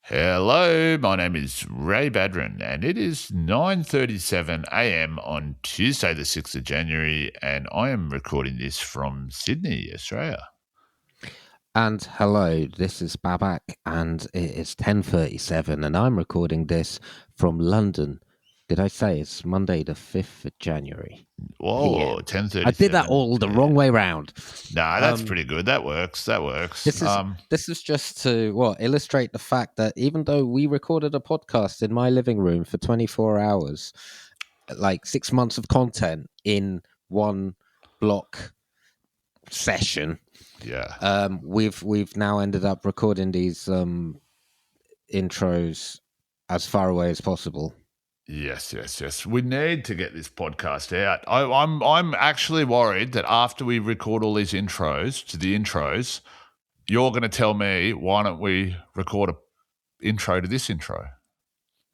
Hello, my name is Ray Badron, and it is 9:37 a.m. on Tuesday, the 6th of January, and I am recording this from Sydney, Australia. And hello, this is Babak, and it is 10:37, and I'm recording this from London. Did I say it's Monday, the 5th of January? Whoa, 10:37. I did that all the wrong way round. Nah, that's pretty good. That works. This is just to illustrate the fact that even though we recorded a podcast in my living room for 24 hours, like 6 months of content in one block session, we've now ended up recording these intros as far away as possible. Yes. We need to get this podcast out. I'm actually worried that after we record all these intros, you're going to tell me, why don't we record an intro to this intro?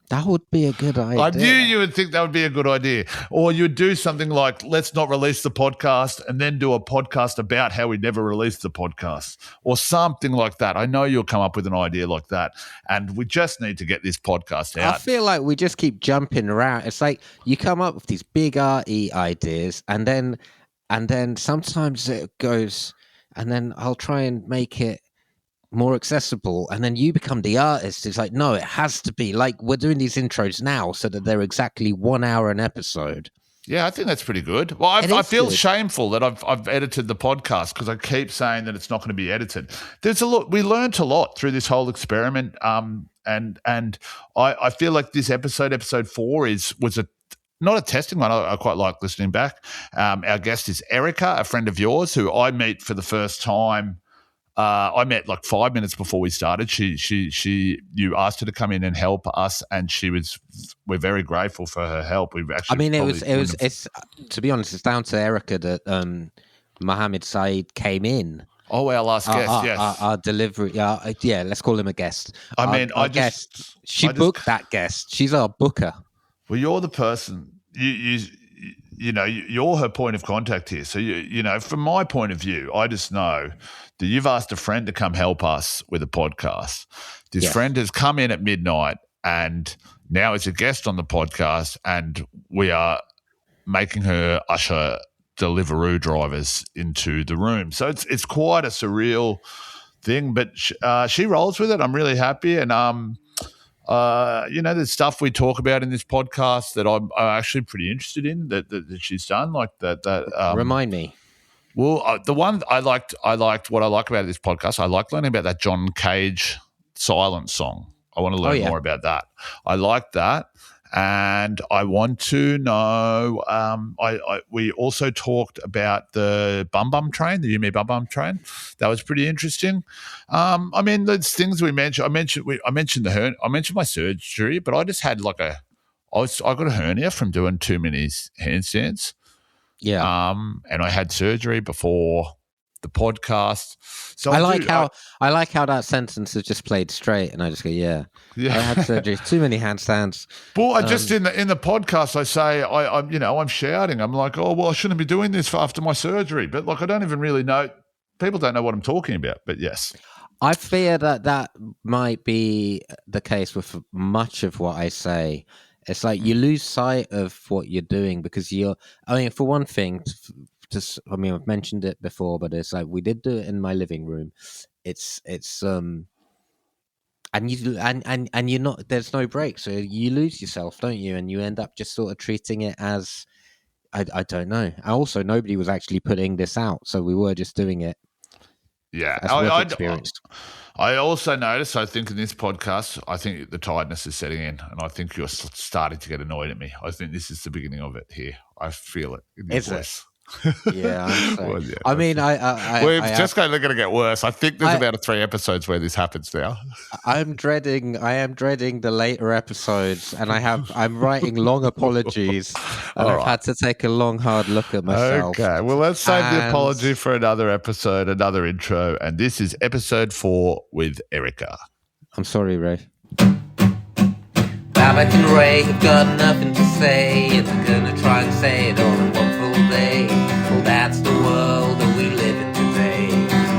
That would be a good idea. I knew you would think that would be a good idea. Or you'd do something like, let's not release the podcast and then do a podcast about how we never released the podcast or something like that. I know you'll come up with an idea like that, and we just need to get this podcast out. I feel like we just keep jumping around. It's like you come up with these big arty ideas and then sometimes it goes, and then I'll try and make it more accessible, and then you become the artist. It's like, no, it has to be like we're doing these intros now so that they're exactly 1 hour an episode. Yeah, I think that's pretty good. Well, I feel shameful that I've edited the podcast because I keep saying that it's not going to be edited. There's a lot. We learned a lot through this whole experiment, and I feel like this episode 4 was not a testing one. I quite like listening back. Our guest is Erika, a friend of yours who I meet for the first time. I met like 5 minutes before we started. You asked her to come in and help us, and we're very grateful for her help. We've actually, it's to be honest, it's down to Erika that Mohammed Saeed came in. Oh, our last guest, yes. Our delivery, let's call him a guest. She booked that guest. She's our booker. Well, you're the person. You're her point of contact here. So, from my point of view, I just know that you've asked a friend to come help us with a podcast. This friend has come in at midnight and now is a guest on the podcast, and we are making her usher Deliveroo drivers into the room. So it's quite a surreal thing, but she rolls with it. I'm really happy. And, there's stuff we talk about in this podcast that I'm actually pretty interested in that she's done, like that. Remind me. Well, the one I liked what I like about this podcast, I like learning about that John Cage Silence song. I want to learn more about that. I like that. And I want to know, we also talked about the Bum Bum train, the Yumi Bum Bum train. That was pretty interesting. There's things we mentioned. I mentioned my surgery, but I just had I got a hernia from doing too many handstands. Yeah. And I had surgery before the podcast. So I like how that sentence is just played straight, and I just go, yeah. I had surgery, too many handstands. Well, I just in the podcast I say I'm shouting. I'm like, oh well, I shouldn't be doing this after my surgery, but I don't even really know. People don't know what I'm talking about. But yes, I fear that might be the case with much of what I say. It's like you lose sight of what you're doing because for one thing, I've mentioned it before, but it's like we did do it in my living room. And you're not. There's no break, so you lose yourself, don't you? And you end up just sort of treating it as I don't know. Also, nobody was actually putting this out, so we were just doing it. Yeah, I also noticed, I think in this podcast, I think the tiredness is setting in, and I think you're starting to get annoyed at me. I think this is the beginning of it here. I feel it in your voice. Yeah, I'm sorry. Well, yeah, I mean, we're just going to get worse. I think there's about 3 episodes where this happens now. I am dreading the later episodes, and I'm writing long apologies, and I've had to take a long, hard look at myself. Okay, well, let's save the apology for another episode, another intro, and this is episode 4 with Erika. I'm sorry, Ray. Babak and Ray have got nothing to say, and they're gonna try and say it all in one full day. Well, that's the world that we live in today,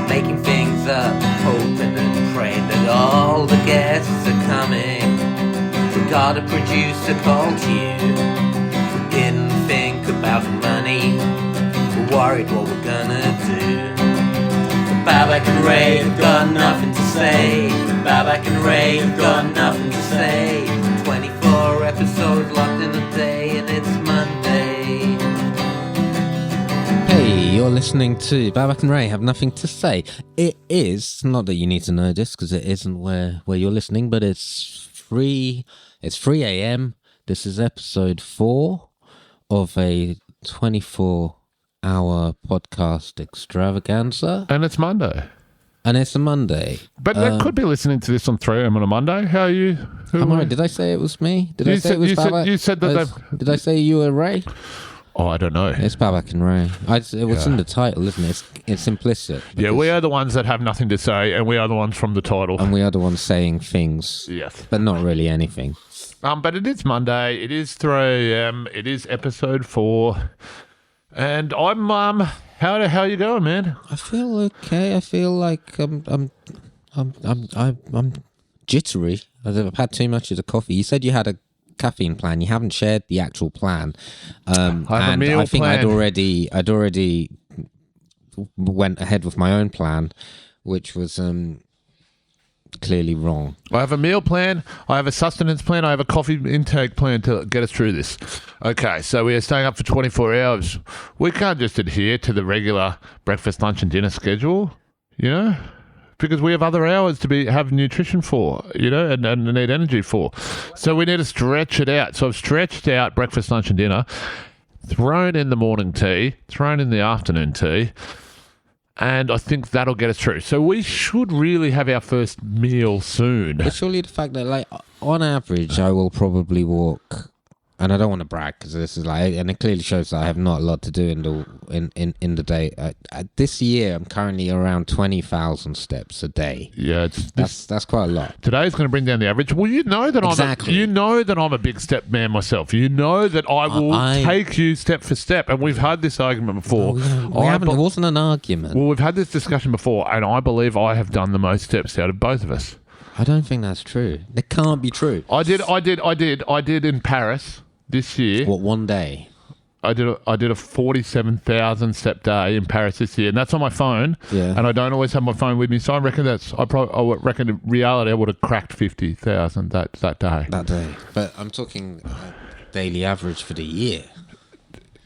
making things up, hoping and praying that all the guests are coming. We got a producer called you. We didn't think about money. We're worried what we're gonna do. Babak and Ray have got nothing to say. Babak and Ray have got nothing to say. 24 episodes locked in a day, and it's Monday. Hey, you're listening to Babak and Ray Have Nothing to Say. It is, not that you need to know this because it isn't where you're listening, but it's 3 a.m. This is episode 4 of a 24-hour podcast extravaganza. And it's Monday. And it's a Monday. But they could be listening to this on 3 a.m. on a Monday. How are you? Did I say it was me? Did I say it was Babak? You said that Did I say you were Ray? Oh, I don't know. It's Babak and Ray. It was in the title, isn't it? It's implicit. Yeah, we are the ones that have nothing to say, and we are the ones from the title. And we are the ones saying things. Yes. But not really anything. But it is Monday. It is 3 a.m. It is episode 4. And I'm how are you going, man? I feel okay. I feel like I'm jittery. I've had too much of the coffee. You said you had a caffeine plan. You haven't shared the actual plan. And I think I'd already went ahead with my own plan, which was clearly wrong. I have a meal plan, I have a sustenance plan, I have a coffee intake plan to get us through this. Okay, so we are staying up for 24 hours. We can't just adhere to the regular breakfast, lunch and dinner schedule, because we have other hours to have nutrition for, and need energy for. So we need to stretch it out. So I've stretched out breakfast, lunch and dinner, thrown in the morning tea, thrown in the afternoon tea, and I think that'll get us through. So we should really have our first meal soon. But surely the fact that, on average, I will probably walk, and I don't want to brag because this is and it clearly shows that I have not a lot to do in the day. This year, I'm currently around 20,000 steps a day. Yeah, that's quite a lot. Today's going to bring down the average. Well, I'm a big step man myself. You know that I will take you step for step, and we've had this argument before. It wasn't an argument. Well, we've had this discussion before, and I believe I have done the most steps out of both of us. I don't think that's true. It can't be true. I did in Paris this year. What, one day? I did a 47,000 step day in Paris this year, and that's on my phone. Yeah. And I don't always have my phone with me, so I reckon in reality I would have cracked 50,000 that day. That day, but I'm talking daily average for the year.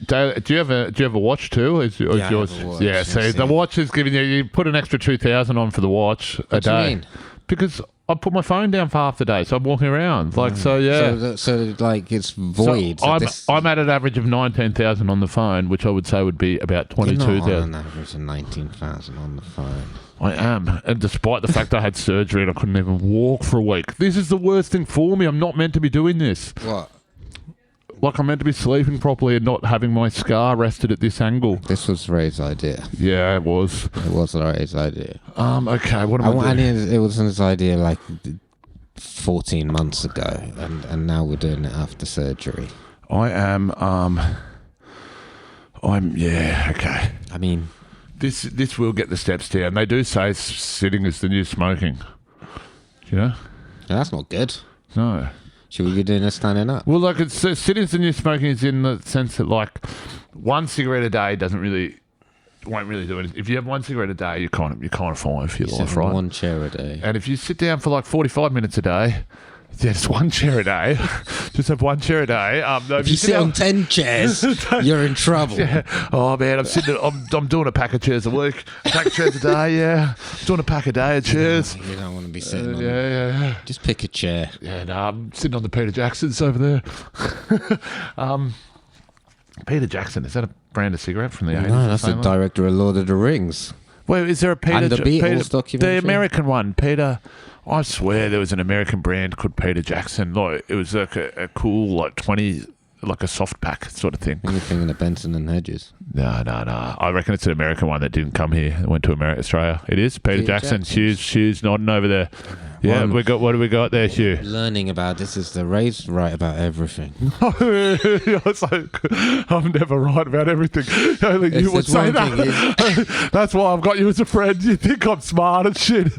Do you have a watch too? Is yours? I have a watch. Yeah. So the watch is giving you put an extra 2,000 on for the watch a day. What do you mean? Because I put my phone down for half the day, so I'm walking around. Yeah. So it's void. So I'm at an average of 19,000 on the phone, which I would say would be about 22,000. You're not on an average of 19,000 on the phone. I am, and despite the fact I had surgery and I couldn't even walk for a week. This is the worst thing for me. I'm not meant to be doing this. What? I'm meant to be sleeping properly and not having my scar rested at this angle. This was Ray's idea. Yeah, it was. It was Ray's idea. Okay, what am I doing? It was his idea 14 months ago, and now we're doing it after surgery. Okay. I mean, this will get the steps down. They do say sitting is the new smoking. That's not good. No. Should we be doing this standing up? Well, sitting is the new smoking is in the sense that one cigarette a day won't really do anything. If you have one cigarette a day, you're kind of fine for your life, right? One chair a day. And if you sit down for 45 minutes a day, just one chair a day. Just have one chair a day. If you sit on 10 chairs, you're in trouble. Yeah. Oh man, I'm doing a pack of chairs a week, a pack of chairs a day. Yeah, doing a pack a day of chairs. You don't want to be sitting on. Yeah. Just pick a chair. Yeah, no, I'm sitting on the Peter Jacksons over there. Peter Jackson, is that a brand of cigarette from the 80s? No, that's the director of Lord of the Rings. Well, is there a Peter? And the Beatles documentary? The American one, Peter. I swear there was an American brand called Peter Jackson. It was a cool 20 like a soft pack sort of thing. Anything in the Benson and Hedges? No. I reckon it's an American one that didn't come here. It went to Australia. It is Peter Jackson. Hugh's nodding over there. Yeah, what do we got there, Hugh? Learning about this is the Ray's right about everything. It's like, I'm never right about everything. Only you would say that. That's why I've got you as a friend. You think I'm smart and shit.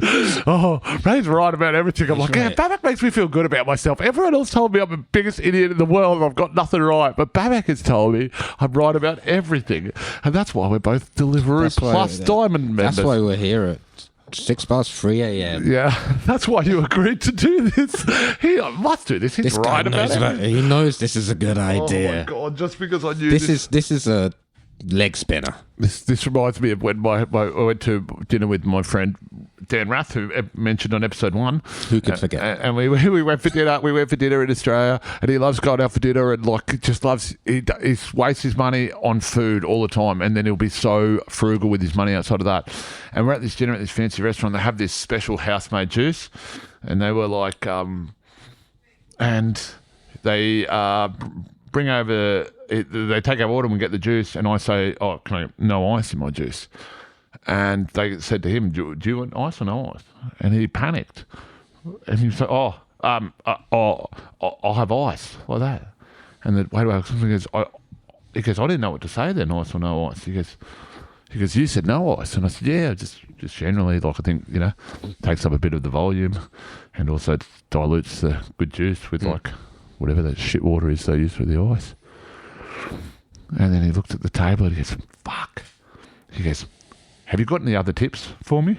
Oh, Ray's right about everything. I'm like, yeah, Babak makes me feel good about myself. Everyone else told me I'm the biggest idiot in the world and I've got nothing right. But Babak has told me I'm right about everything. And that's why we're both Deliveroo Plus Diamond members. That's why we're here at 3 a.m. Yeah, that's why you agreed to do this. He must do this. He's this right guy knows about it. He knows this is a good idea. Oh my God, just because I knew this is a leg spinner. This reminds me of when I went to dinner with my friend Dan Rath, who mentioned on episode 1. Who could forget? And we went for dinner. We went for dinner in Australia, and he loves going out for dinner, and like just loves. He wastes his money on food all the time, and then he'll be so frugal with his money outside of that. And we're at this dinner at this fancy restaurant. They have this special house-made juice, and they were like, and they bring over. They take our order and we get the juice, and I say, "Oh, can I no ice in my juice?" And they said to him, "Do you want ice or no ice?" And he panicked, and he said, "I'll have ice like that." And the waiter goes, "I didn't know what to say then, ice or no ice." He goes, "You said no ice," and I said, "Yeah, just generally, like I think takes up a bit of the volume, and also dilutes the good juice with like whatever that shit water is they use for the ice." And then he looked at the table and he goes, "Fuck." He goes, "Have you got any other tips for me?"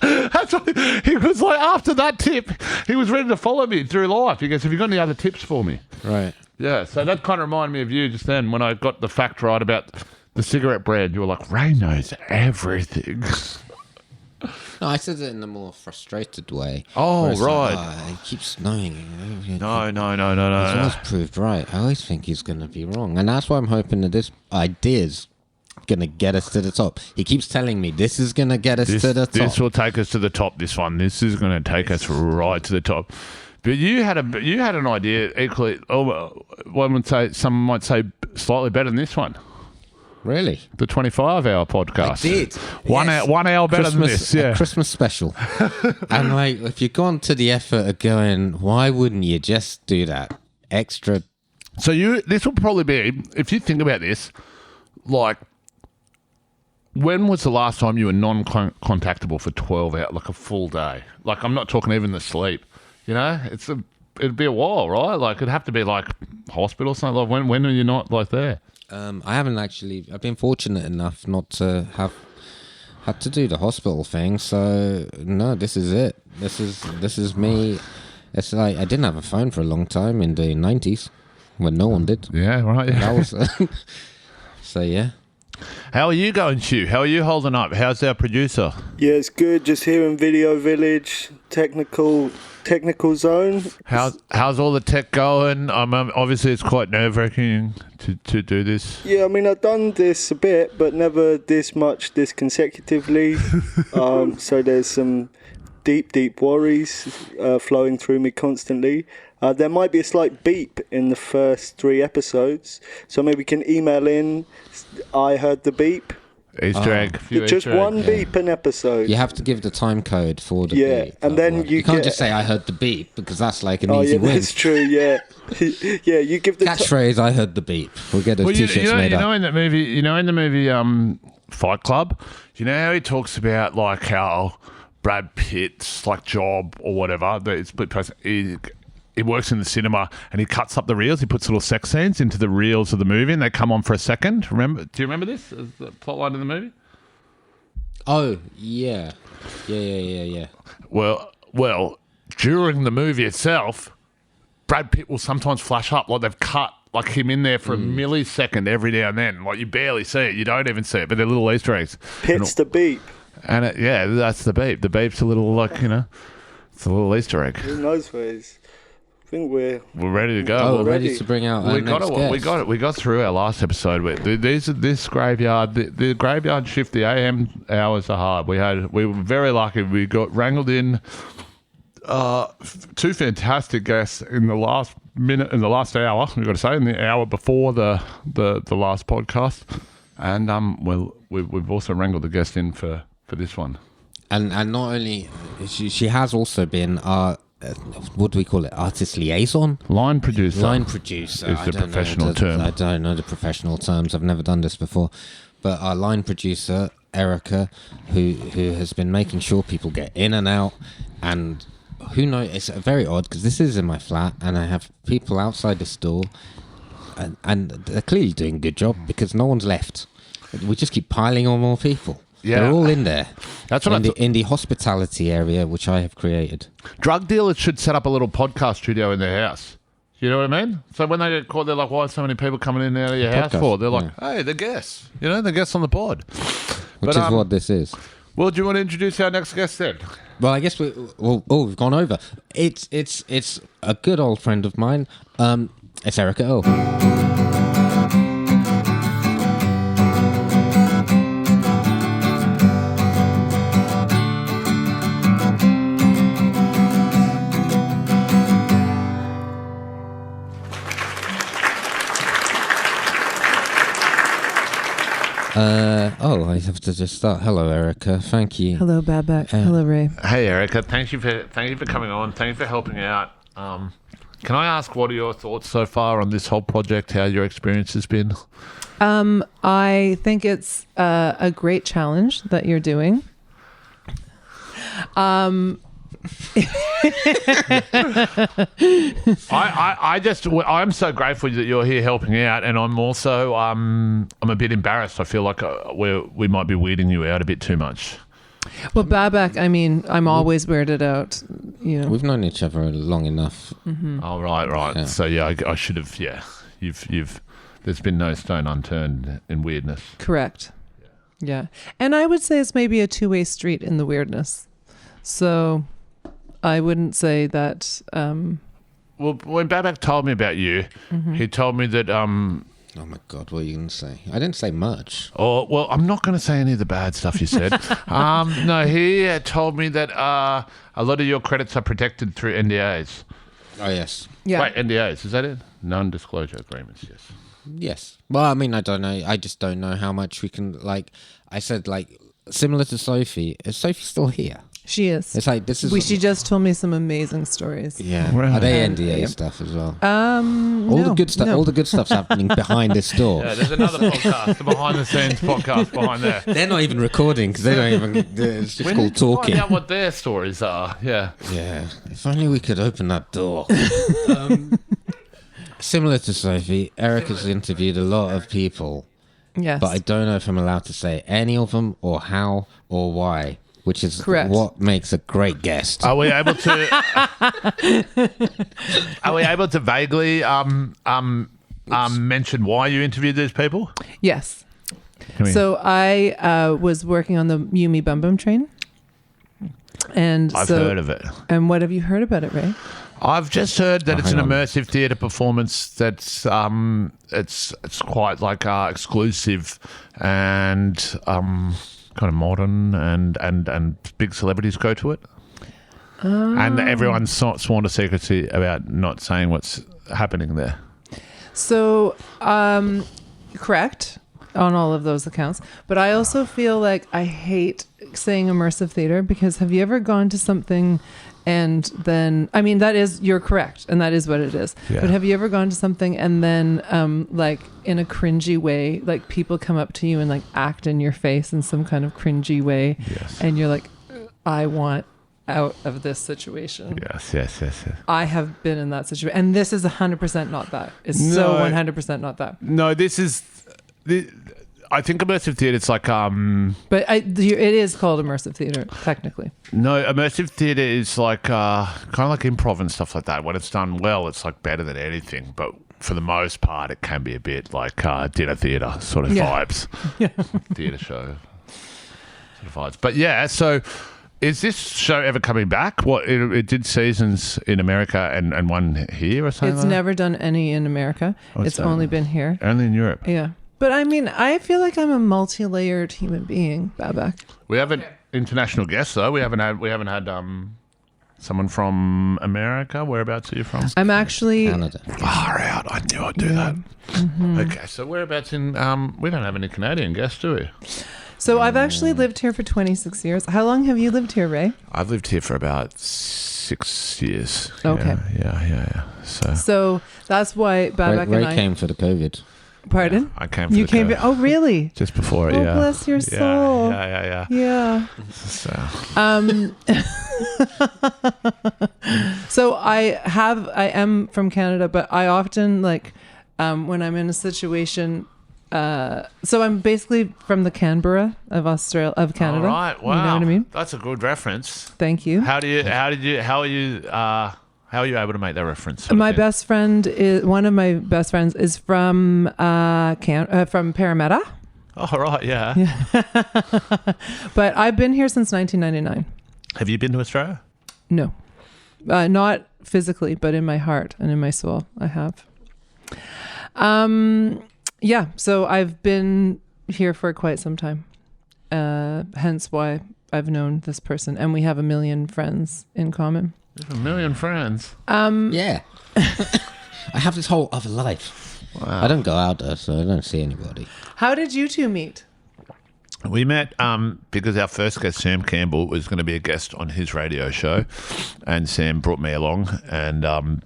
That's what he was like. After that tip, he was ready to follow me through life. He goes, "Have you got any other tips for me?" Right. Yeah. So that kind of reminded me of you just then when I got the fact right about the cigarette brand. You were like, "Ray knows everything." No, I said it in a more frustrated way. Oh, right. Like, he keeps knowing. No. He's always proved right. I always think he's going to be wrong. And that's why I'm hoping that this idea's going to get us to the top. He keeps telling me this is going to get us to the top. This will take us to the top, this one. This is going to take us right to the top. But you had an idea equally, some might say slightly better than this one. Really? The 25-hour podcast. I did. 1 hour better than this, yeah. A Christmas special. And like, if you've gone to the effort of going, why wouldn't you just do that extra? So this will probably be, if you think about this, like, when was the last time you were non-contactable for 12 hours, like a full day? Like, I'm not talking even the sleep. It'd be a while, right? Like, it'd have to be like hospital or something. Like, when are you not like there? I haven't actually. I've been fortunate enough not to have had to do the hospital thing. So no, this is it. This is me. It's like I didn't have a phone for a long time in the 90s when no one did. Yeah, right. Yeah. That was so yeah. How are you going, Hugh? How are you holding up? How's our producer? Yeah, it's good. Just here in Video Village, technical zone. How's all the tech going? Obviously, it's quite nerve-wracking to do this. Yeah, I mean, I've done this a bit, but never this consecutively. So there's some deep worries flowing through me constantly. There might be a slight beep in the first 3 episodes, so maybe you can email in. I heard the beep. Easter egg. Just one beep an episode. You have to give the time code for the beep. And then you can't just say I heard the beep because that's like an easy win. That's true. Yeah, yeah. You give the catchphrase. I heard the beep. We'll get a t-shirts made up. In the movie Fight Club, you know how he talks about like how Brad Pitt's like job or whatever, the split person. He works in the cinema and he cuts up the reels. He puts little sex scenes into the reels of the movie and they come on for a second. Do you remember this as the plot line of the movie? Oh, yeah. Yeah. Well, during the movie itself, Brad Pitt will sometimes flash up like they've cut like him in there for a millisecond every now and then. Like you barely see it. You don't even see it, but they're little Easter eggs. Pitt's the beep. And that's the beep. The beep's a little it's a little Easter egg. Who knows where it is? I think we're ready to go. Oh, we're ready to bring out our next guest. We got through our last episode. This graveyard, the graveyard shift, the AM hours are hard. We were very lucky. We got wrangled in 2 fantastic guests in the last minute, in the last hour, we've got to say, in the hour before the last podcast, and we've also wrangled the guest in for this one. And not only she has also been our what do we call it? Artist liaison, line producer. Line producer is the professional term. I don't know the professional terms. I've never done this before, but our line producer Erika, who has been making sure people get in and out, and who knows? It's very odd because this is in my flat, and I have people outside this door, and they're clearly doing a good job because no one's left. We just keep piling on more people. Yeah. They're all in there. That's what in the hospitality area, which I have created. Drug dealers should set up a little podcast studio in their house. You know what I mean? So when they get caught, they're like, why are so many people coming in and out of your house for? They're like, hey, they're guests. You know, they're guests on the pod. Which is what this is. Well, do you want to introduce our next guest then? Well, I guess we've gone over. It's a good old friend of mine. It's Erika Earle. I have to just start. Hello, Erika. Thank you. Hello, Babak. Hello, Ray. Hey, Erika. Thank you for coming on. Thank you for helping out. Can I ask what are your thoughts so far on this whole project? How your experience has been? I think it's a great challenge that you're doing. I'm so grateful that you're here helping out, and I'm also I'm a bit embarrassed. I feel like we might be weirding you out a bit too much. Well, Babak, I mean, I'm always weirded out. You know, we've known each other long enough. Mm-hmm. Oh, right. Yeah. So I should have. Yeah, you've. There's been no stone unturned in weirdness. Correct. Yeah, and I would say it's maybe a two-way street in the weirdness. So I wouldn't say that. Well, when Babak told me about you, he told me that. Oh my God, what are you going to say? I didn't say much. Oh, well, I'm not going to say any of the bad stuff you said. No, he told me that a lot of your credits are protected through NDAs. Oh, yes. Yeah. Wait, NDAs, is that it? Non-disclosure agreements, yes. Yes. Well, I mean, I don't know. I just don't know how much we can, I said, similar to Sophie. Is Sophie still here? She is. It's like, this is... She just told me some amazing stories. Yeah. Right. Are they NDA stuff as well? All the good stuff. No. All the good stuff's happening behind this door. Yeah, there's another podcast, the behind the scenes podcast behind there. They're not even recording because they don't even... It's just called talking. Find out what their stories are. Yeah. Yeah. If only we could open that door. Similar to Sophie, Erika's interviewed a lot of people. Yes. But I don't know if I'm allowed to say any of them or how or why. Which is correct. What makes a great guest. Are we able to? Vaguely mention why you interviewed these people? Yes. So I was working on the Yumi Bum Bum train, and I've heard of it. And what have you heard about it, Ray? I've just heard that it's an immersive theatre performance that's it's quite exclusive and kind of modern and big celebrities go to it. And everyone's sworn to secrecy about not saying what's happening there. So, correct on all of those accounts. But I also feel like I hate saying immersive theater because have you ever gone to something and then, I mean, you're correct. And that is what it is. Yeah. But have you ever gone to something and then in a cringy way, people come up to you and act in your face in some kind of cringy way. Yes. And you're like, I want out of this situation. Yes. I have been in that situation. And this is 100% not that. It's so 100% not that. No, this is... I think immersive theatre, it's But it is called immersive theatre, technically. No, immersive theatre is kind of like improv and stuff like that. When it's done well, it's better than anything. But for the most part, it can be a bit like dinner theatre sort of vibes. Yeah. Theatre show sort of vibes. But yeah, so... Is this show ever coming back? What it did seasons in America and one here or something? It's never done any in America. It's only been here. Only in Europe. Yeah. But I mean, I feel like I'm a multi-layered human being, Babak. We have an international guest though. We haven't had Someone from America? Whereabouts are you from? I'm actually Canada. Far out. I knew I'd do that. Okay, so whereabouts in... we don't have any Canadian guests, do we? So I've actually lived here for 26 years. How long have you lived here, Ray? I've lived here for about 6 years. Okay. Yeah. So that's why Babak Ray and I... came for the COVID. Pardon? I came for You the came... COVID. Oh, really? Just before, Oh, yeah. bless your soul. Yeah. Yeah. So, So I am from Canada, but I often when I'm in a situation, so I'm basically from the Canberra of Canada. all right, wow. You know what I mean? That's a good reference. Thank you. How are you able to make that reference? One of my best friends is from Parramatta. Oh, right, yeah. But I've been here since 1999. Have you been to Australia? No, not physically, but in my heart and in my soul, I have. Yeah, so I've been here for quite some time. Hence why I've known this person, and we have 1 million friends in common. You have 1 million friends. Yeah. I have this whole other life. Wow. I don't go out there, so I don't see anybody. How did you two meet? We met because our first guest, Sam Campbell, was going to be a guest on his radio show, and Sam brought me along, and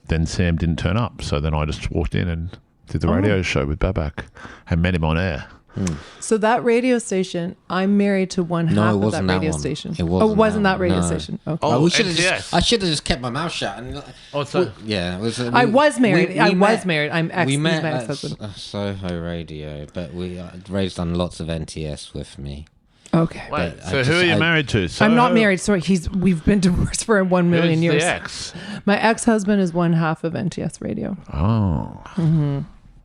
then Sam didn't turn up, so then I just walked in and did the radio show with Babak and met him on air. So that radio station, I'm married to one half of that radio station. It wasn't. Oh, it wasn't that radio station. Okay. Oh, I NTS. should have just kept my mouth shut. And, yeah, it was, I was married. we I met- was married. I'm ex. We He's met my at ex-husband. Soho Radio, but Ray's done lots of NTS with me. Okay. Wait, But so who are you married to? I'm not married. Sorry, we've been divorced for 1 million Who's years. the ex? My ex-husband is one half of NTS Radio. Oh.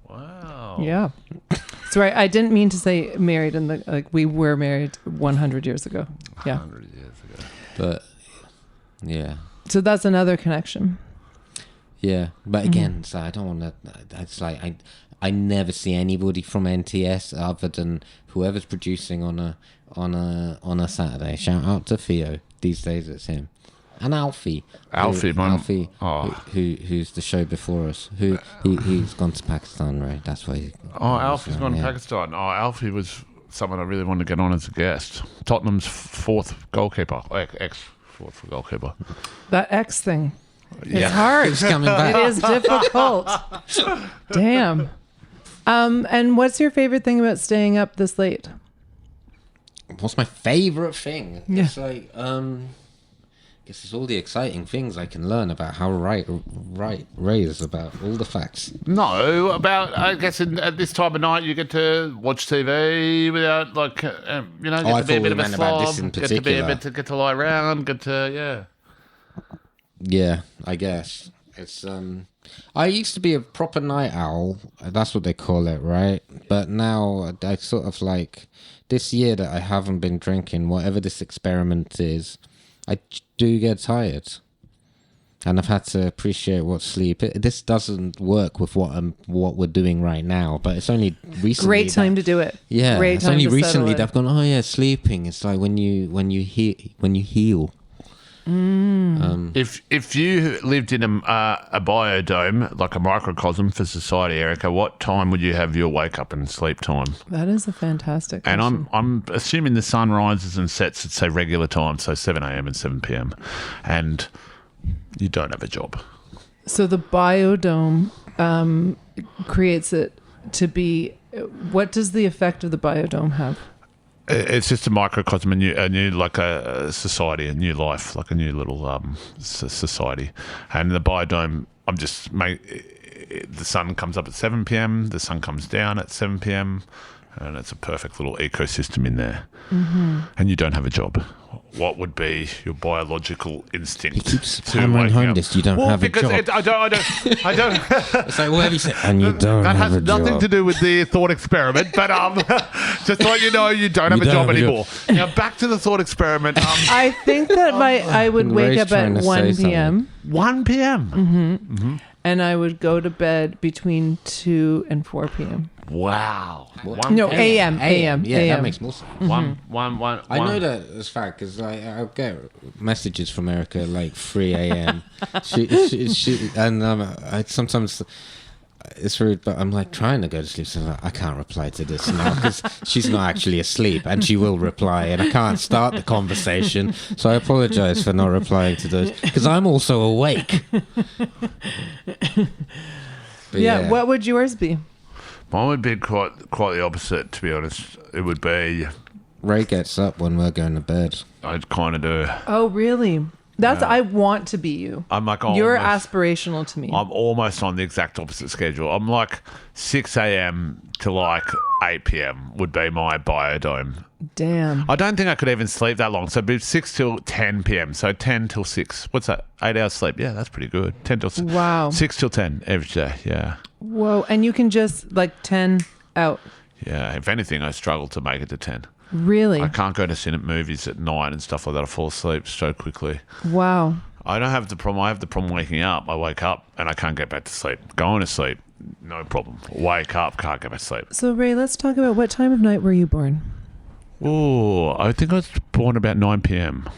Wow. Yeah. Sorry, I didn't mean to say married we were married 100 years ago. Yeah. 100 years ago. But yeah, So that's another connection. yeah. But again, so I don't want to. It's like I never see anybody from NTS other than whoever's producing on a Saturday. Shout out to Theo. These days it's him. And Alfie. Who's the show before us? He's gone to Pakistan, right? That's why. Alfie's gone to Pakistan. Alfie was someone I really wanted to get on as a guest. Tottenham's fourth goalkeeper. Ex-fourth goalkeeper. That X thing. Yeah. It's hard. It's coming back. It is difficult. Damn. And what's your favorite thing about staying up this late? What's my favorite thing? Yeah. It's like guess it's all the exciting things I can learn about how right Ray is about all the facts. No, I guess at this time of night you get to watch TV without get to be a bit of a slob, get to lie around, Yeah, I guess it's I used to be a proper night owl. That's what they call it, right? But now I sort of this year that I haven't been drinking, whatever this experiment is, I do get tired, and I've had to appreciate what sleep. This doesn't work with what we're doing right now, but it's only recently. Great time to do it. Yeah, Great it's time only to recently settle that I've gone. Oh yeah, sleeping. It's like when you heal. If you lived in a biodome, like a microcosm for society, Erika, what time would you have your wake up and sleep time? That is a fantastic And question. I'm assuming the sun rises and sets at, say, regular time, so 7 a.m. and 7 p.m. And you don't have a job. So the biodome creates it to be... What does the effect of the biodome have? It's just a microcosm, a new like a society, a new life, like a new little society. And the biodome, the sun comes up at 7 p.m, the sun comes down at 7 p.m, and it's a perfect little ecosystem in there. Mm-hmm. And you don't have a job. What would be your biological instinct? He keeps hammering home this. You don't have a job. I don't. It's like whatever you said, and you don't That have has a job. nothing to do with the thought experiment, but just to let you know, you don't have a job anymore. Now back to the thought experiment. I think that I would wake Ray's up at trying to 1 say p.m. 1 p.m. And I would go to bed between 2 and 4 p.m. Wow. No, AM. Yeah, AM. that makes more sense. One. I know that as fact because I'll get messages from Erika like 3 a.m. she and I sometimes it's rude, but I'm like trying to go to sleep, so I'm like, I can't reply to this now because she's not actually asleep, and she will reply, and I can't start the conversation. So I apologize for not replying to those because I'm also awake. Yeah. What would yours be? Mine would be quite the opposite, to be honest. It would be Ray gets up when we're going to bed. I'd kind of do. Oh, really? That's I want to be you. I'm like you're almost, aspirational to me. I'm almost on the exact opposite schedule. I'm like 6 a.m. to like 8 p.m. would be my biodome. Damn. I don't think I could even sleep that long. So it'd be 6 till 10 p.m. So 10 till 6. What's that? 8 hours sleep. Yeah, that's pretty good. 10 till 6. Wow. 6 till 10 every day. Yeah. Whoa. And you can just like 10 out. Yeah. If anything, I struggle to make it to 10. Really? I can't go to cinema movies at night and stuff like that. I fall asleep so quickly. Wow. I don't have the problem. I have the problem waking up. I wake up and I can't get back to sleep. Going to sleep, no problem. Wake up, can't get back to sleep. So, Ray, let's talk about what time of night were you born? Oh, I think I was born about 9 p.m.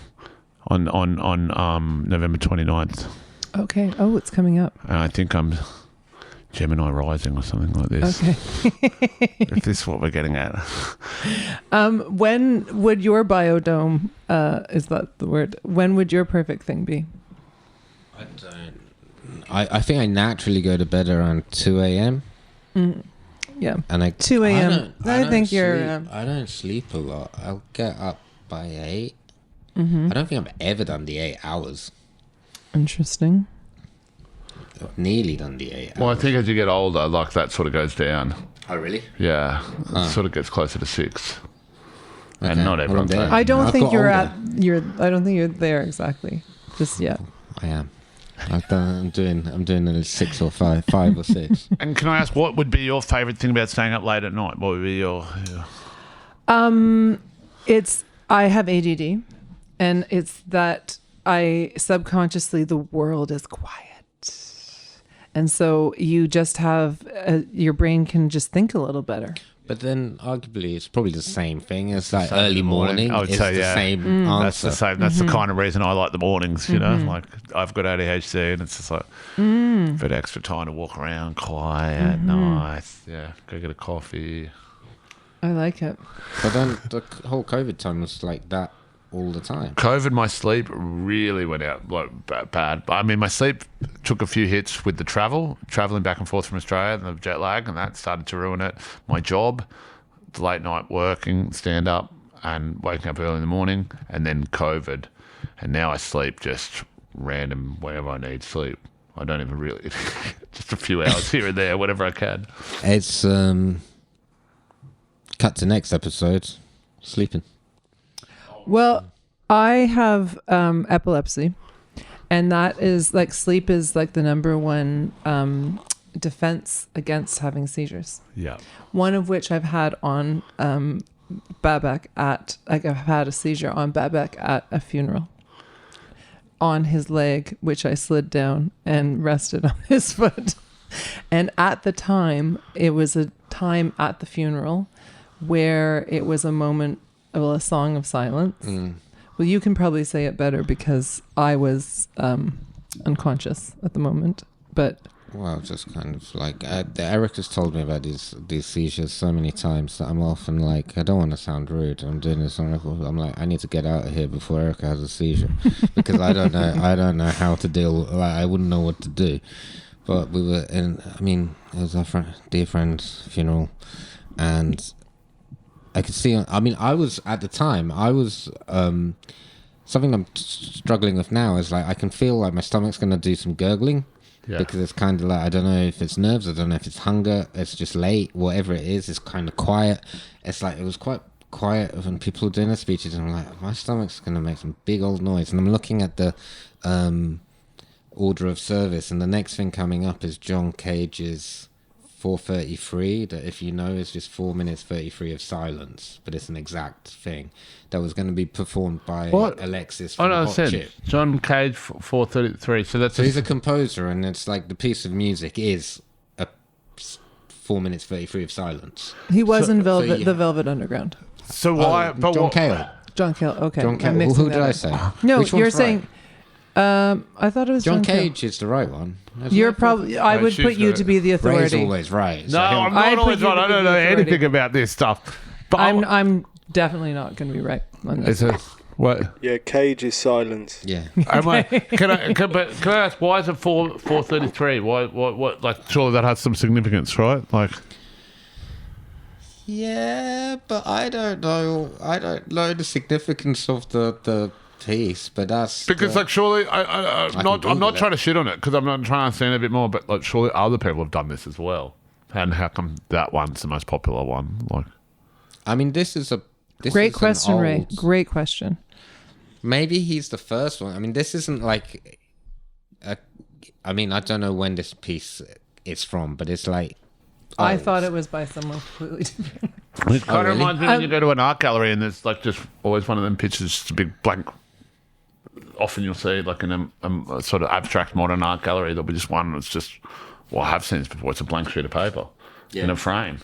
on November 29th. Okay. Oh, it's coming up. And I think I'm Gemini rising or something like this. Okay. If this is what we're getting at. When would your biodome, is that the word? When would your perfect thing be? I don't. I think I naturally go to bed around 2 a.m. Yeah. And 2 a.m. I think you're. I don't sleep a lot. I'll get up by 8. Mm-hmm. I don't think I've ever done the 8 hours. Interesting. Nearly done the 8 hours. Well, I think as you get older, like that sort of goes down. Oh, really? Yeah. It sort of gets closer to 6. Okay. And not Well, everyone's I'm there. like I don't I've think got you're older. I don't think you're there exactly just yet. I am. I'm doing a 6 or 5 or 6. And can I ask, what would be your favourite thing about staying up late at night? What would be your... It's I have ADD, and it's that I subconsciously the world is quiet, and so you just have your brain can just think a little better. But then, arguably, it's probably the same thing as like early morning. I would It's say, the yeah. same answer. That's the same. That's the kind of reason I like the mornings, you know? Like, I've got ADHD and it's just like a bit extra time to walk around, quiet, nice. Yeah, go get a coffee. I like it. But then the whole COVID time was like that all the time. COVID, my sleep really went out like bad. I mean, my sleep took a few hits with the traveling back and forth from Australia and the jet lag, and that started to ruin it. My job, the late night working, stand up and waking up early in the morning, and then COVID. And now I sleep just random whenever I need sleep. I don't even really, just a few hours here and there, whatever I can. It's cut to next episode. Sleeping. Well, I have epilepsy, and that is like sleep is like the number one defense against having seizures. Yeah. One of which I've had on Babak I've had a seizure on Babak at a funeral. On his leg, which I slid down and rested on his foot. And at the time, it was a time at the funeral where it was a moment of a song of silence. Well, you can probably say it better because I was unconscious at the moment. But Well, just kind of like Eric has told me about these seizures so many times that I'm often like, I don't want to sound rude. I'm doing this on record. I'm like, I need to get out of here before Erica has a seizure because I don't know how to deal. Like, I wouldn't know what to do. But we were in. I mean, it was our dear friend's funeral, and I could see. I mean, I was at the time. I was something I'm struggling with now is like I can feel like my stomach's going to do some gurgling. Yeah. Because it's kind of like, I don't know if it's nerves, I don't know if it's hunger, it's just late, whatever it is, it's kind of quiet. It's like, it was quite quiet when people were doing their speeches, and I'm like, my stomach's going to make some big old noise. And I'm looking at the order of service, and the next thing coming up is John Cage's 4:33, that if you know is just 4 minutes 33 of silence, but it's an exact thing that was going to be performed by Alexis from Hot Chip. John Cage 4:33. So he's a composer, and it's like the piece of music is a 4 minutes 33 of silence. He was in so the Velvet Underground. So why? But John what, Cale. John Cale. Okay. John I'm Cale. mixing Who that did I up. say? No, Which one's you're right? saying. I thought it was John Cale. Cage is the right one. You're probably. I No, would she's put you right. to be the Ray's authority. always right. No, I'm not I'd put always you right. to I be don't the know authority. anything about this stuff. But I'm definitely not going to be right on this. Is it what? Yeah, Cage is silence. Yeah. Can I ask why is it 4:33? What? Like, surely that has some significance, right? Like, Yeah, but I don't know. I don't know the significance of the piece, but that's because like surely I'm not Google it. trying to shit on it because I'm not trying to understand a bit more, but like surely other people have done this as well. And how come that one's the most popular one? Like, I mean, this is Great an question, Ray. old- Great question. Maybe he's the first one. I mean, this isn't like I mean, I don't know when this piece is from, but it's like I old. thought it was by someone completely different. it kind of really? reminds me when you go to an art gallery and there's like just always one of them pictures, just a big blank. Often you'll see like in a sort of abstract modern art gallery there'll be just one that's just, well, I have seen this before. It's a blank sheet of paper in a frame.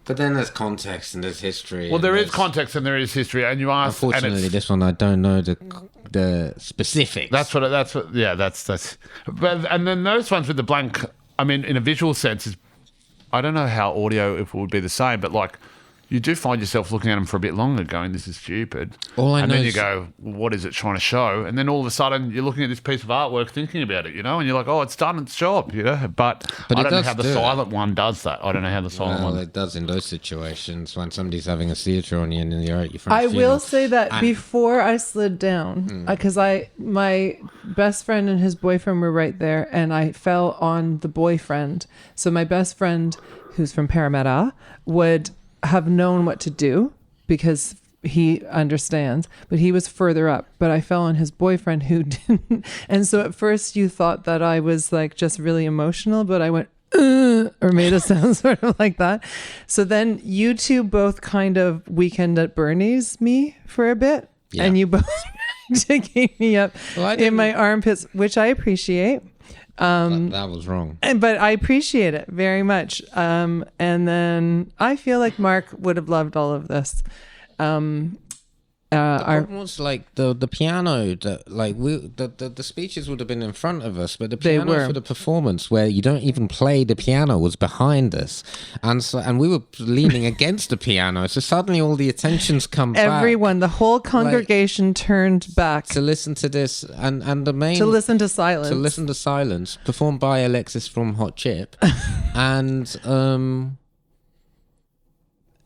But then there's context and there's history. Well, there and is there's- context and there is history, and you ask. and Unfortunately, it's- this one I don't know the specifics. That's yeah. That's. But and then those ones with the blank. I mean, in a visual sense, is I don't know how audio if it would be the same, but like you do find yourself looking at them for a bit longer, going, "This is stupid." All I and know then you is- go, well, "What is it trying to show?" And then all of a sudden, you're looking at this piece of artwork, thinking about it, and you're like, "Oh, it's done its job," But But I it don't know does how the do it. silent one does that. I don't know how the silent Well, one. it does in those situations when somebody's having a seizure on you and you're at your front I funeral. will say that And- before I slid down, because my best friend and his boyfriend were right there, and I fell on the boyfriend. So my best friend, who's from Parramatta, would have known what to do because he understands, but he was further up. But I fell on his boyfriend who didn't. And so at first you thought that I was like just really emotional, but I went, or made a sound sort of like that. So then you two both kind of Weekend at Bernie's me for a bit, Yeah. and you both gave me up Well, I in my didn't- armpits, which I appreciate. that was wrong. But I appreciate it very much. And then I feel like Mark would have loved all of this. The problem was like the piano that like the speeches would have been in front of us, but the They piano were. for the performance where you don't even play the piano was behind us, and we were leaning against the piano. So suddenly all the attention's come back Everyone, the whole congregation turned back to listen to this, and the main to listen to silence. to listen to silence performed by Alexis from Hot Chip, and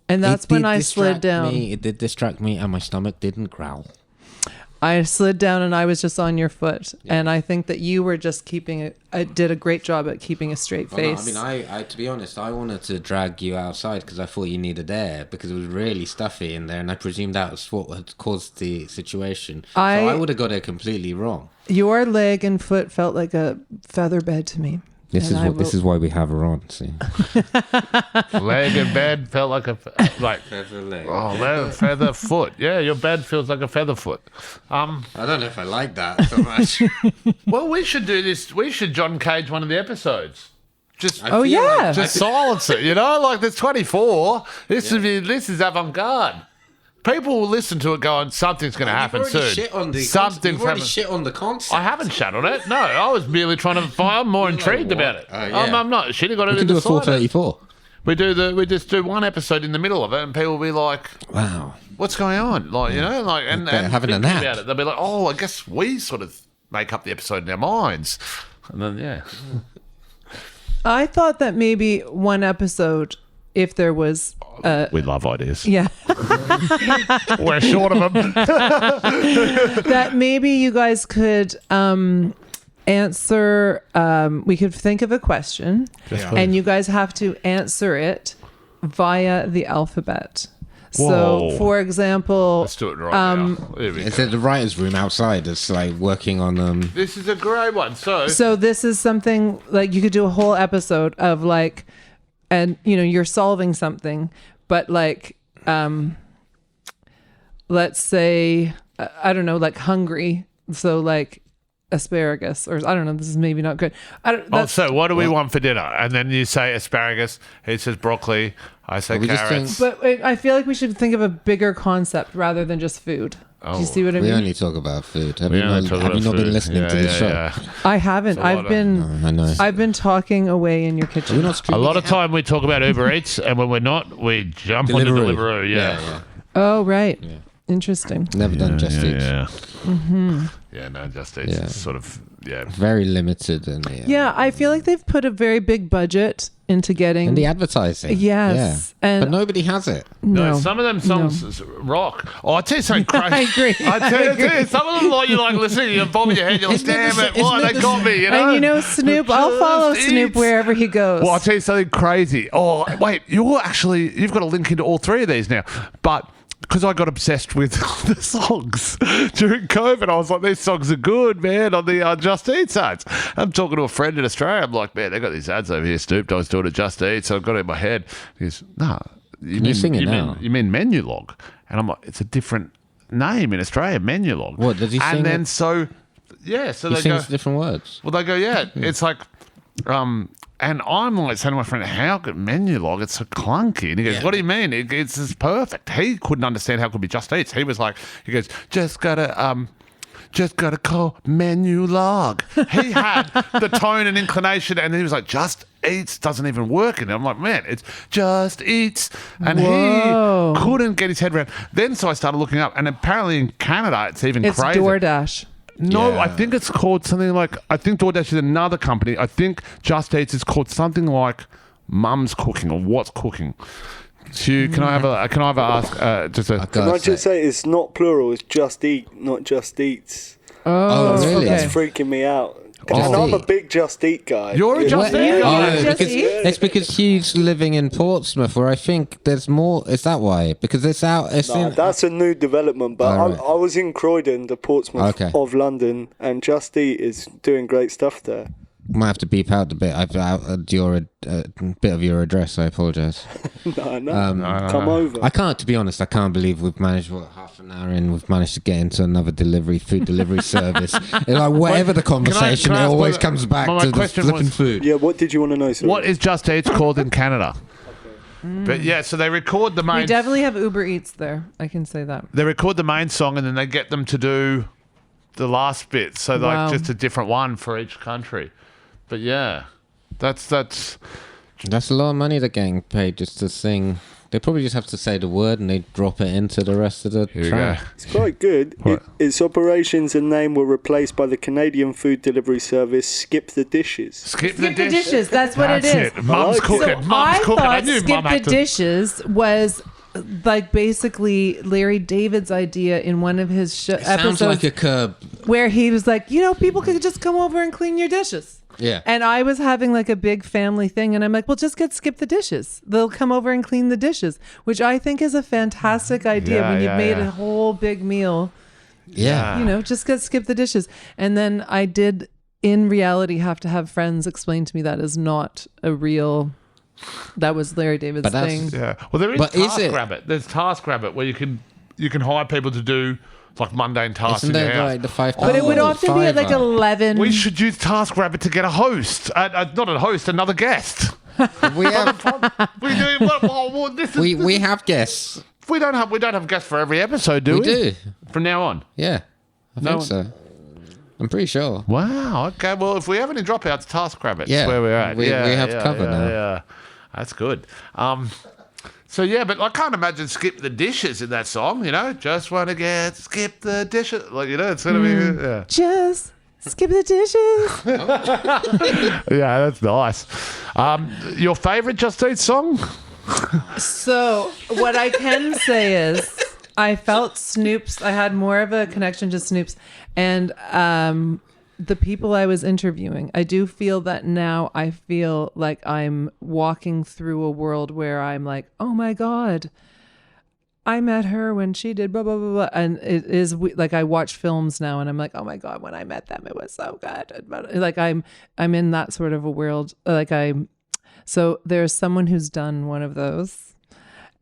And that's it when did I slid distract down. me. It did distract me, and my stomach didn't growl. I slid down and I was just on your foot. And I think that you were just I did a great job at keeping a straight Well, no, face. I mean, I to be honest, I wanted to drag you outside because I thought you needed air because it was really stuffy in there, and I presumed that was what had caused the situation. So I would have got it completely wrong. Your leg and foot felt like a feather bed to me. This is why we have her on. See, Leg in bed felt like feather leg. feather foot. Yeah, your bed feels like a feather foot. I don't know if I like that so much. Well, we should do this. We should John Cage one of the episodes. Just Just silence it. Like there's 24. This is avant-garde. People will listen to it going, something's going to happen soon. Something's You've already happening. shit on the concept. I haven't shat on it. No, I was merely trying to find. I'm more intrigued about it. Oh, yeah. I'm not shitting on it. We can in do the a 434. We just do one episode in the middle of it, and people will be like, Wow. "What's going on?" Like and having a thinking nap. about it. They'll be like, "Oh, I guess we sort of make up the episode in our minds," and then I thought that maybe one episode, if there was we love ideas. yeah, We're short of them. that maybe you guys could answer. We could think of a question, and you guys have to answer it via the alphabet. So, Whoa. for example, Let's do it right now. Here we It's go. at the writer's room outside. It's like working on This is a great one. so this is something like you could do a whole episode of like, and you're solving something, but like, let's say, I don't know, like hungry. So like, asparagus, or I don't know. This is maybe not good. So what do we want for dinner? And then you say asparagus. He says broccoli. I say carrots. But I feel like we should think of a bigger concept rather than just food. Do you see what I mean? We only talk about food. Have you not been listening to the show? Yeah. I haven't. I've been talking away in your kitchen. A lot of time we talk about Uber Eats, and when we're not, we jump onto Deliveroo. Yeah. Oh, right. Yeah. Interesting. Never done Just Eats. Yeah. Mm-hmm. Yeah, no, Just Eats is sort of, very limited. And I feel like they've put a very big budget into getting... And the advertising. Yes. Yeah. But nobody has it. No, some of them songs rock. Oh, I'll tell you something crazy. I agree. I tell you, some of them you like listening, you're bobbing your head, you're like, damn it, why they got me, you know? And Snoop, I'll follow Snoop wherever he goes. Well, I'll tell you something crazy. Oh, wait, you've got a link into all three of these now. But... because I got obsessed with the songs during COVID. I was like, these songs are good, man, on the Just Eat ads. I'm talking to a friend in Australia. I'm like, man, they got these ads over here. Snoop Dogg's doing a Just Eat. So I've got it in my head. He goes, no. You mean Menu Log? And I'm like, it's a different name in Australia, Menu Log. What, does he sing? And then he sings different words. Well, they go, it's like... and I'm like saying to my friend, how could Menu Log? It's so clunky. And he goes, what do you mean? It's perfect. He couldn't understand how it could be Just Eats. He was like, he goes, just gotta call Menu Log. He had the tone and inclination, and he was like, Just Eats doesn't even work. And I'm like, man, it's Just Eats. And he couldn't get his head around. Then so I started looking up, and apparently in Canada, it's even crazy. It's DoorDash. No, I think it's called something like, I think DoorDash is another company. I think Just Eats is called something like Mum's Cooking or What's Cooking. So can I ask Can I just say it's not plural, it's Just Eat, not Just Eats. Oh, really? That's freaking me out. And I'm a big Just Eat guy. You're a Just Eat guy. It's because Hugh's living in Portsmouth, where I think there's more. Is that why? Because it's out. That's a new development. But I was in Croydon, the Portsmouth of London, and Just Eat is doing great stuff there. Might have to beep out a bit. I've outed bit of your address. I apologise. No. Come over. I can't, to be honest. I can't believe we've managed. Half an hour in, we've managed to get into another food delivery service. Like whatever the conversation, it always comes back to the flipping food. Yeah. What did you want to know, sir? What is Just Eats called in Canada? But so they record the main. We definitely have Uber Eats there. I can say that. They record the main song and then they get them to do the last bit. So like just a different one for each country. But yeah, that's a lot of money they're getting paid just to sing. They probably just have to say the word and they drop it into the rest of the track. It's quite good. Its operations and name were replaced by the Canadian food delivery service Skip the Dishes. Skip the Dishes. That's what it is. Mum's cooking. I thought Skip the Dishes was like basically Larry David's idea in one of his episodes. Sounds like a Curb. Where he was like, people could just come over and clean your dishes. Yeah. And I was having like a big family thing and I'm like, well, just skip the dishes. They'll come over and clean the dishes, which I think is a fantastic idea when you've made a whole big meal. Yeah. Just skip the dishes. And then I did in reality have to have friends explain to me that is not that was Larry David's thing. Yeah. Well, there is TaskRabbit. There's TaskRabbit where you can hire people to do like mundane tasks. Isn't there like the 5 But it would often be at like 11. We should use TaskRabbit to get a host. Not a host, another guest. We have we have guests. We don't have guests for every episode, do we? We do. From now on. Yeah. I think so. I'm pretty sure. Wow. Okay. Well, if we have any dropouts, TaskRabbit. Yeah. That's where we're at. We have cover now. Yeah. That's good. So yeah, but I can't imagine Skip the Dishes in that song, just want to skip the dishes. Like, it's going to be, Just skip the dishes. Yeah, that's nice. Your favourite Just Eat song? So what I can say is I felt Snoop's, I had more of a connection to Snoop's and the people I was interviewing. I do feel that now I feel like I'm walking through a world where I'm like, oh my God, I met her when she did blah, blah, blah, blah. And it is like I watch films now and I'm like, oh my God, when I met them, it was so good. Like I'm in that sort of a world. So there's someone who's done one of those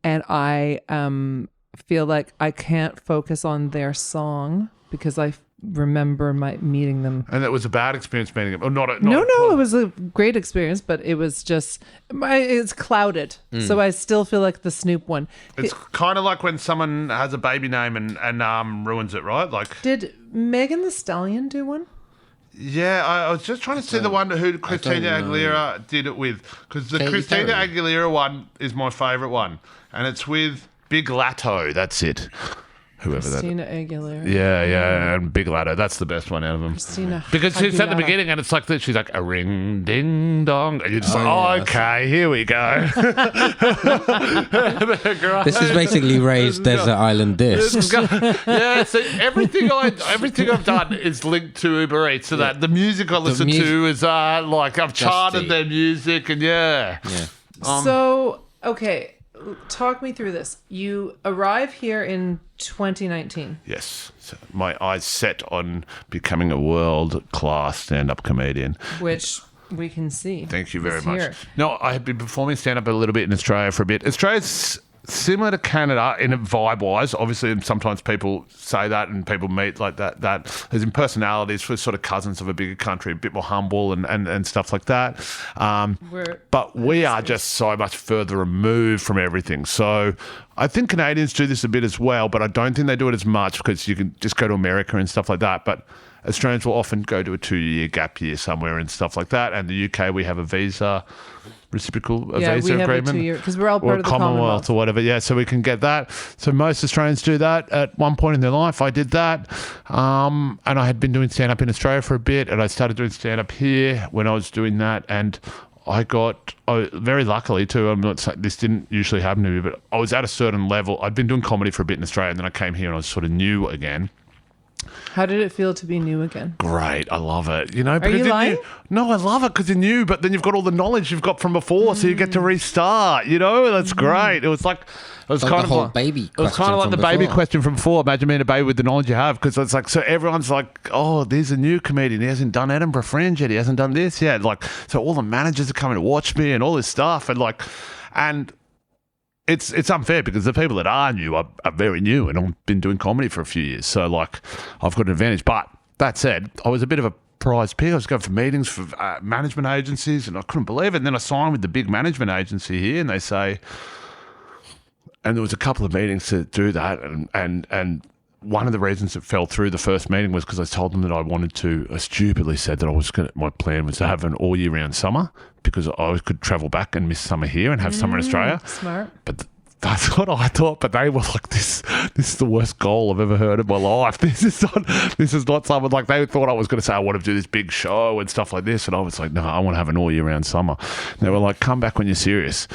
and I feel like I can't focus on their song because remember meeting them. And it was a bad experience meeting them. Or not No, it was a great experience, but it was just, it's clouded. So I still feel like the Snoop one. It's kind of like when someone has a baby name and ruins it, right? Like, did Megan the Stallion do one? Yeah, I was just trying to see the one who Christina Aguilera did it with. Because the Christina Aguilera one is my favourite one. And it's with Big Latto. That's it. Whoever Christina Aguilera. Yeah, and Big Latto. That's the best one out of them. Christina Because she's at the Aguilera. beginning and it's like this. She's like, a ring, ding, dong. And you're just okay, here we go. This is basically Ray's Desert Island discs. Yeah, so everything I've done is linked to Uber Eats. So that the music I listen to is like I've charted their music and So, okay, talk me through this. You arrive here in 2019. Yes. So my eyes set on becoming a world-class stand-up comedian. Which we can see. Thank you very much. Here. No, I have been performing stand-up a little bit in Australia for a bit. Australia's similar to Canada in a vibe-wise. Obviously, and sometimes people say that and people meet like that. As in personalities, we're sort of cousins of a bigger country, a bit more humble and stuff like that. But we are just so much further removed from everything. So I think Canadians do this a bit as well, but I don't think they do it as much because you can just go to America and stuff like that. But Australians will often go to a 2-year gap year somewhere and stuff like that. And the UK, we have a visa reciprocal visa we agreement. have a 2-year because we're all part of the Commonwealth or whatever. Yeah, so we can get that. So most Australians do that at one point in their life. I did that, and I had been doing stand up in Australia for a bit, and I started doing stand up here when I was doing that, and I got very luckily too. I'm not saying this didn't usually happen to me, but I was at a certain level. I'd been doing comedy for a bit in Australia, and then I came here and I was sort of new again. How did it feel to be new again? Great, I love it. You know, are you lying? No, I love it because you're new, but then you've got all the knowledge you've got from before, so you get to restart. You know, that's great. It was kind of like baby. It was kind of like the baby question from before. Imagine being a baby with the knowledge you have, because it's like so everyone's like, oh, there's a new comedian. He hasn't done Edinburgh Fringe yet. He hasn't done this yet. Like, so all the managers are coming to watch me and all this stuff, and. It's unfair because the people that are new are very new, and I've been doing comedy for a few years, so like I've got an advantage. But that said, I was a bit of a prize pick. I was going for meetings for management agencies, and I couldn't believe it. And then I signed with the big management agency here, and they say, and there was a couple of meetings to do that, and one of the reasons it fell through the first meeting was because I told them that I stupidly said that my plan was to have an all year round summer because I could travel back and miss summer here and have summer in Australia. Smart. But that's what I thought. But they were like, this is the worst goal I've ever heard in my life. This is not something like they thought I was going to say, I want to do this big show and stuff like this. And I was like, no, I want to have an all year round summer. And they were like, come back when you're serious.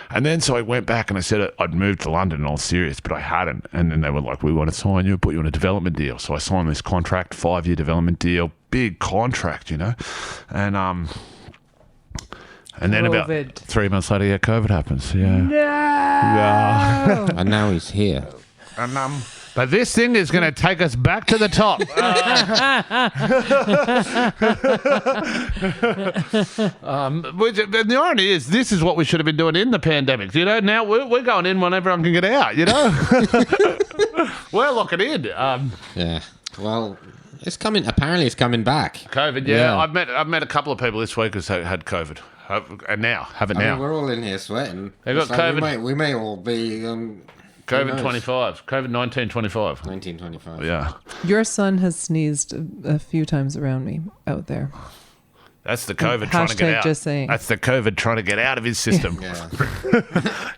And then so I went back and I said I'd moved to London and I was serious, but I hadn't. And then they were like, we want to sign you, put you on a development deal. So I signed this contract, 5-year development deal, big contract, you know. And then about 3 months later, COVID happens. Yeah. No. Yeah. And now he's here. And but this thing is going to take us back to the top. And the irony is, this is what we should have been doing in the pandemic. You know, now we're going in when everyone can get out. You know, we're locking in. Yeah. Well, it's coming. Apparently, it's coming back. COVID. Yeah. I've met a couple of people this week who had COVID, and now have it now. I mean, we're all in here sweating. They got COVID. We may all be. COVID 25. COVID 1925. 1925. Yeah. Your son has sneezed a few times around me out there. That's the COVID trying to get out. Just saying. That's the COVID trying to get out of his system. Yeah.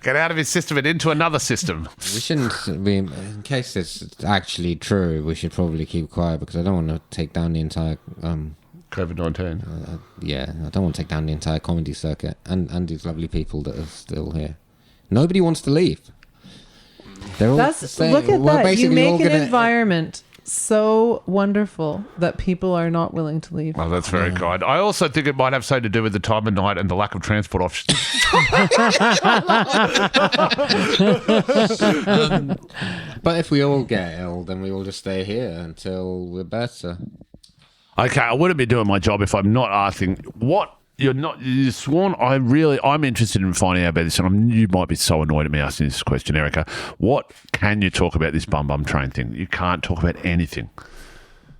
Get out of his system and into another system. We shouldn't be, in case it's actually true, we should probably keep quiet because I don't want to take down the entire... COVID-19. I don't want to take down the entire comedy circuit and these lovely people that are still here. Nobody wants to leave. They're all Look at that. You make an environment so wonderful that people are not willing to leave. Well, that's very kind. I also think it might have something to do with the time of night and the lack of transport options. But if we all get ill, then we all just stay here until we're better. Okay, I wouldn't be doing my job if I'm not asking what you're sworn. I'm interested in finding out about this, and you might be so annoyed at me asking this question, Erika. What can you talk about this bum train thing? You can't talk about anything.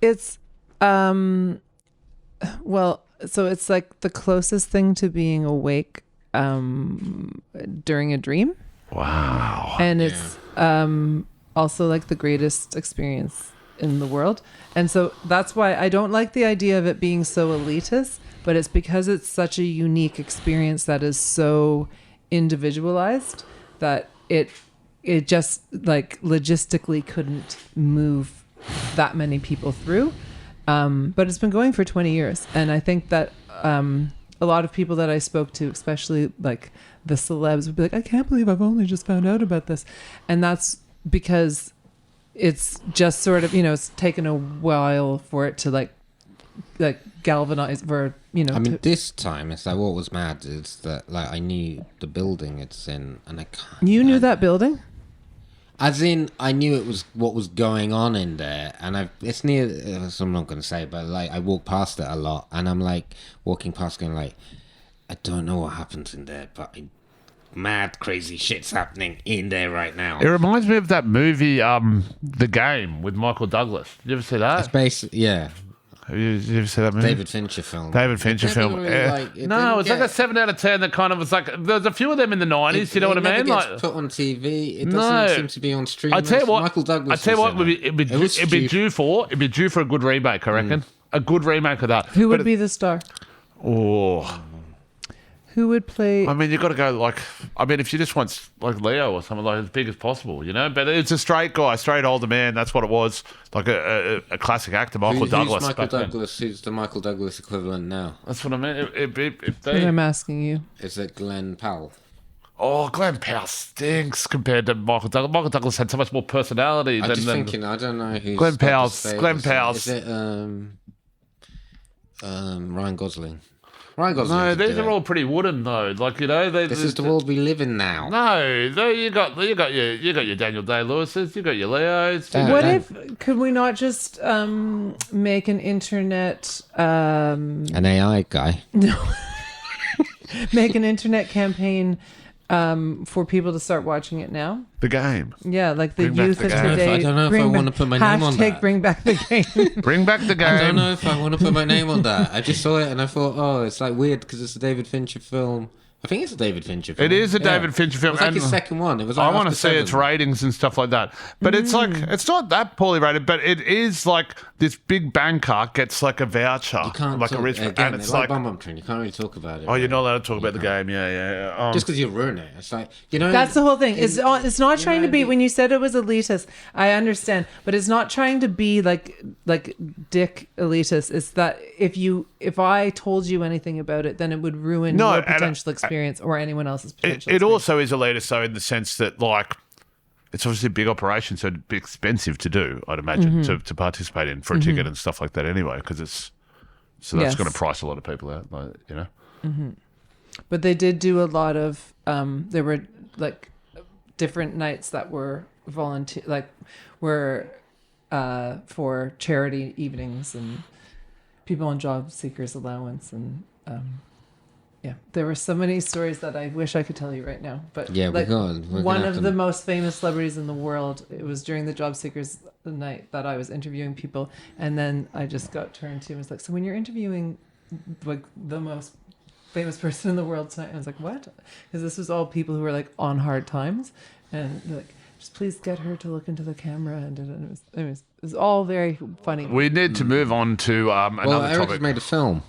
It's well, so it's like the closest thing to being awake during a dream. Wow. And it's also like the greatest experience in the world. And so that's why I don't like the idea of it being so elitist, but it's because it's such a unique experience that is so individualized that it just like logistically couldn't move that many people through. But it's been going for 20 years. And I think that a lot of people that I spoke to, especially like the celebs, would be like, I can't believe I've only just found out about this. And that's because it's just sort of, it's taken a while for it to like galvanize for, I mean, this time it's like what was mad is that like I knew the building it's in, and I can't. You knew that building? As in, I knew it was what was going on in there, and it's near. So I'm not going to say, but like I walk past it a lot, and I'm like walking past, going like, I don't know what happens in there, but mad crazy shit's happening in there right now. It reminds me of that movie, The Game, with Michael Douglas. Did you ever see that? It's basically, yeah. Have you ever seen that movie? David Fincher film. It's like a 7 out of 10 that kind of was like, there's a few of them in the 90s, you know what I mean? It never gets put on TV. It doesn't seem to be on streaming. I tell you what, Michael Douglas it'd be due for a good remake, I reckon. A good remake of that. Who would be the star? Oh. Who would play? I mean, you've got to go if you just want like Leo or something like as big as possible, But it's a straight guy, straight older man. That's what it was. Like a classic actor, Michael Douglas. Who's Michael Douglas? Who's the Michael Douglas equivalent now? That's what I mean. I'm asking you. Is it Glenn Powell? Oh, Glenn Powell stinks compared to Michael Douglas. Michael Douglas had so much more personality. I'm just thinking, I don't know who's Glenn Powell's. Is it Ryan Gosling? No, these are all pretty wooden though. Like this is the world we live in now. No, you got your Daniel Day-Lewis's, you got your Leos. Could we not just make an internet an AI guy? No, make an internet campaign for people to start watching it now? The Game. Yeah, like the Bring youth of back the today. I don't know if I want to put my name on that. Bring back the Game. Bring back the Game. I don't know if I want to put my name on that. I just saw it and I thought, oh, it's like weird because it's a David Fincher film. I think it's a David Fincher film. It is a David Fincher film. It was like his second one. It was like I want to see its ratings and stuff like that. But it's like, it's not that poorly rated, but it is like this big banker gets like a voucher. You can't like talk, a rich again, and it's like Bum Train. You can't really talk about it. Oh, you're not allowed to talk about the Game. Yeah. Just because you ruin it. It's like, That's the whole thing. It's not trying to be, when you said it was elitist, I understand, but it's not trying to be like dick elitist. It's that if I told you anything about it, then it would ruin your potential experience or anyone else's potential. It also is elitist, though, in the sense that like it's obviously a big operation, so it'd be expensive to do, I'd imagine, to participate in for a ticket and stuff like that anyway, because that's going to price a lot of people out, But they did do a lot of there were like different nights that were volunteer, like were for charity evenings and people on job seekers allowance, and there were so many stories that I wish I could tell you right now. But yeah, like, we're one of the most famous celebrities in the world, it was during the job seekers night that I was interviewing people, and then I just got turned to and was like, so when you're interviewing like the most famous person in the world tonight, I was like, what? Because this was all people who were like on hard times, and like, just please get her to look into the camera, and it was all very funny. We need to move on to another Erika's topic. made a film.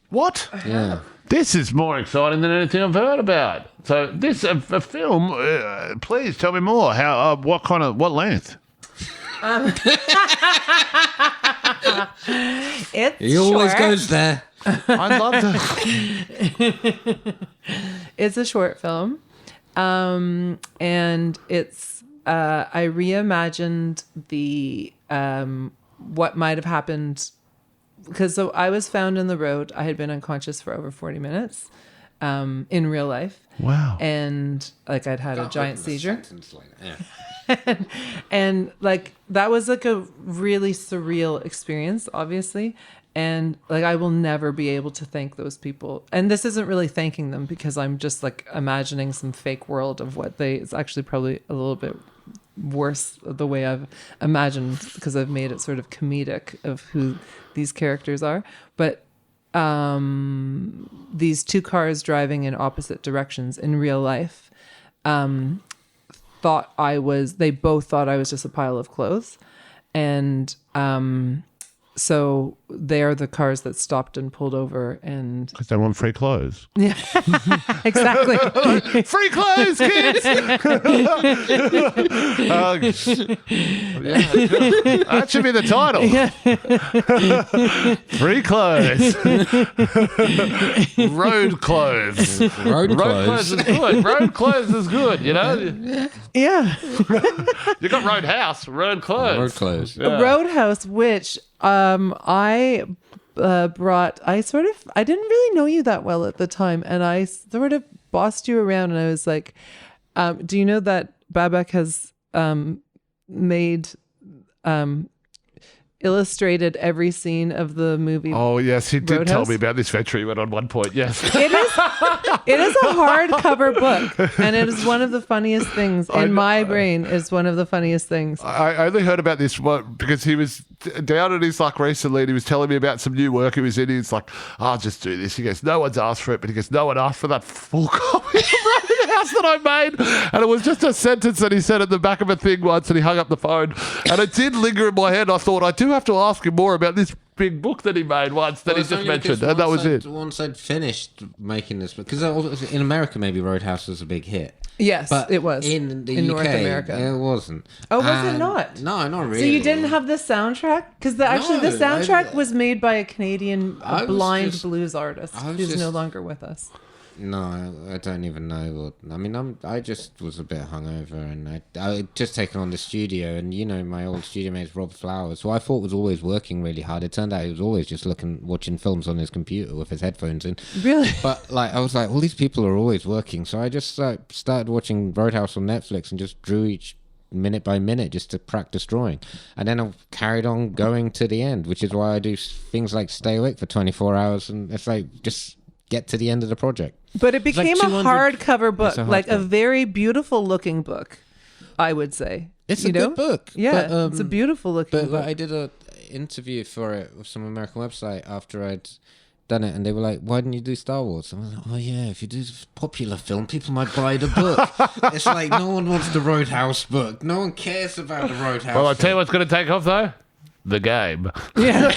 What? Yeah. This is more exciting than anything I've heard about. So this a film. Please tell me more. How? What length? He always goes there. I'd love to. It's a short film, and it's I reimagined the what might have happened. Because so I was found in the road. I had been unconscious for over 40 minutes in real life. Wow. And like I'd had a giant seizure. And like that was like a really surreal experience, obviously. And like I will never be able to thank those people. And this isn't really thanking them because I'm just like imagining some fake world of what it's actually probably a little bit worse the way I've imagined, because I've made it sort of comedic of who these characters are. But these two cars driving in opposite directions in real life they both thought I was just a pile of clothes. And so they're the cars that stopped and pulled over, and because they want free clothes. yeah, exactly. Free clothes, kids. That should be the title. Yeah. Free clothes. Road clothes. Road Clothes is good. Road clothes is good. You know. Yeah. You got Roadhouse. Road clothes. Road clothes. Yeah. Roadhouse, which I brought. I didn't really know you that well at the time, and I sort of bossed you around, and I was like, do you know that Babak has made illustrated every scene of the movie? Oh yes, he did tell Roadhouse? me about this venture he went on one point. Yes. It is a hardcover book, and it is one of the funniest things in my brain. Is one of the funniest things. I only heard about this because he was down at his luck recently, and he was telling me about some new work he was in. He's like, "I'll just do this." He goes, "No one's asked for it," but he goes, "No one asked for that full copy of Roadhouse that I made," and it was just a sentence that he said at the back of a thing once, and he hung up the phone, and it did linger in my head. I thought I do have to ask him more about this big book that he made once that he just mentioned, and that was it. Once I'd finished making this book, because in America maybe Roadhouse was a big hit. Yes, But it was in the in UK, North America. it wasn't. Oh, was it And- not? No, not really. So you didn't have the soundtrack? Because the soundtrack was made by a Canadian I was blind just- blues artist I was who's no just- longer with us. No, I don't even know. I just was a bit hungover, and I just taken on the studio, and my old studio mate's Rob Flowers, who I thought was always working really hard. It turned out he was always just watching films on his computer with his headphones in. Really? But I was like, all these people are always working, so I just started watching Roadhouse on Netflix and just drew each minute by minute just to practice drawing, and then I carried on going to the end, which is why I do things like stay awake for 24 hours, and it's like just get to the end of the project. But it became a 200 hardcover book, It's a like a hardcover. very beautiful looking book, I would say. It's a good book. Yeah, but, it's a beautiful looking But book. I did a interview for it with some American website after I'd done it, and they were like, "Why didn't you do Star Wars?" And I was like, "Oh yeah, if you do a popular film, people might buy the book." It's like no one wants the Roadhouse book. No one cares about the Roadhouse. Well, I'll tell you film. what's going to take off though. The game. Yeah.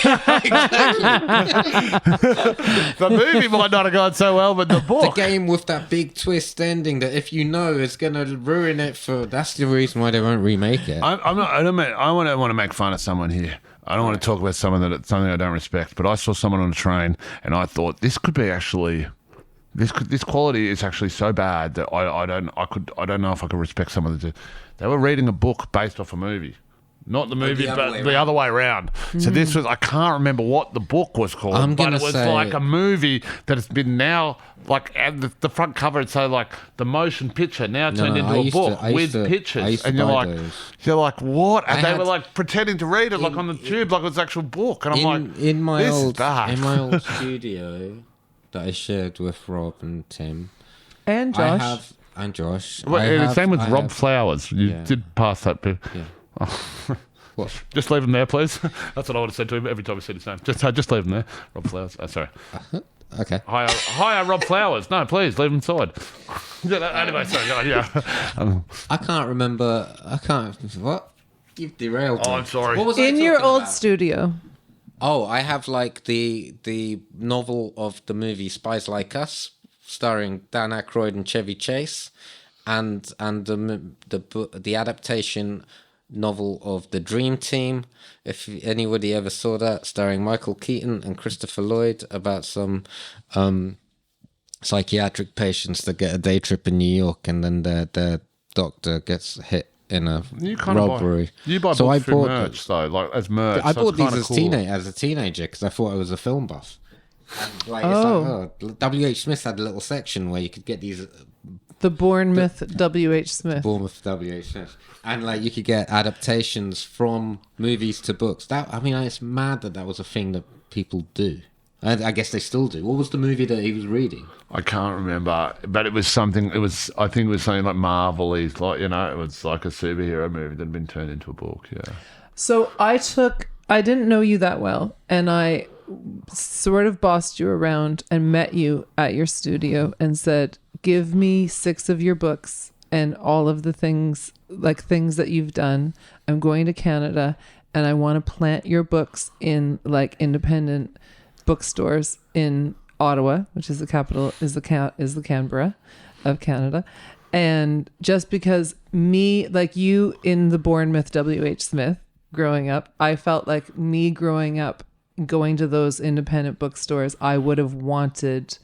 The movie might not have gone so well, but the The book. game with that big twist ending that if you know it's gonna ruin it for. That's the reason why they won't remake it. I don't want to make fun of someone here. I don't want to talk about something something I don't respect. But I saw someone on a train, and I thought this could be actually. This quality is actually so bad that I don't know if I could respect someone that did. They were reading a book based off a movie. Not the movie, but the other way around. So this was, I can't remember what the book was called, I'm but gonna it was say- like a movie that has been now, like, and the front cover would say, like, the motion picture now turned into a book with pictures. And you're like, what? And they were, like, pretending to read it, like, on the tube, like it was an actual book. And I'm like, in my this is old bad. studio that I shared with Rob and Tim, And I Josh. have and Josh. Well, his name was Rob Flowers. You Yeah. did pass that bit. Yeah. Oh. What? Just leave him there, please. That's what I would have said to him every time I said his name. Just leave him there, Rob Flowers. Sorry. Okay. Hiya, Rob Flowers. No, please leave him inside. Anyway, sorry. Yeah. I can't remember. What? You've derailed me. I'm sorry. What was I In your talking old about? studio. Oh, I have like the novel of the movie Spies Like Us, starring Dan Aykroyd and Chevy Chase, and the adaptation novel of The Dream Team. If anybody ever saw that, starring Michael Keaton and Christopher Lloyd, about some psychiatric patients that get a day trip in New York, and then their doctor gets hit in a robbery. You buy So books I through bought merch, though, like as merch. I so bought it's these kinda as cool. a teenager because I thought I was a film buff. And like, Oh. it's like, W.H. Smith had a little section where you could get these The Bournemouth W.H. Smith. Bournemouth W.H. Smith, and like you could get adaptations from movies to books. It's mad that was a thing that people do. I guess they still do. What was the movie that he was reading? I can't remember, but it was something. I think it was something like Marvel. He's like, it was like a superhero movie that had been turned into a book. Yeah. So I didn't know you that well, and I sort of bossed you around and met you at your studio and said, give me 6 of your books and all of the things that you've done. I'm going to Canada and I want to plant your books in like independent bookstores in Ottawa, which is the capital, is the Canberra of Canada. And just because me, like you in the Bournemouth W.H. Smith growing up, I felt like me growing up going to those independent bookstores, I would have wanted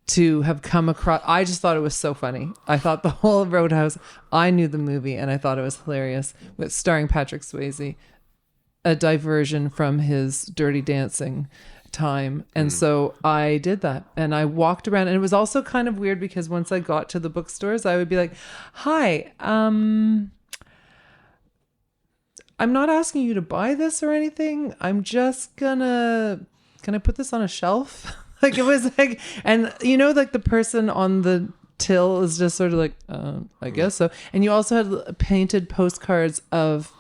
to have come across. I just thought it was so funny. I thought the whole Roadhouse, I knew the movie and I thought it was hilarious, with starring Patrick Swayze, a diversion from his Dirty Dancing time. And so I did that and I walked around, and it was also kind of weird because once I got to the bookstores, I would be like, hi, I'm not asking you to buy this or anything. I'm just can I put this on a shelf? Like it was like, and like the person on the till is just sort of like, I guess so. And you also had painted postcards of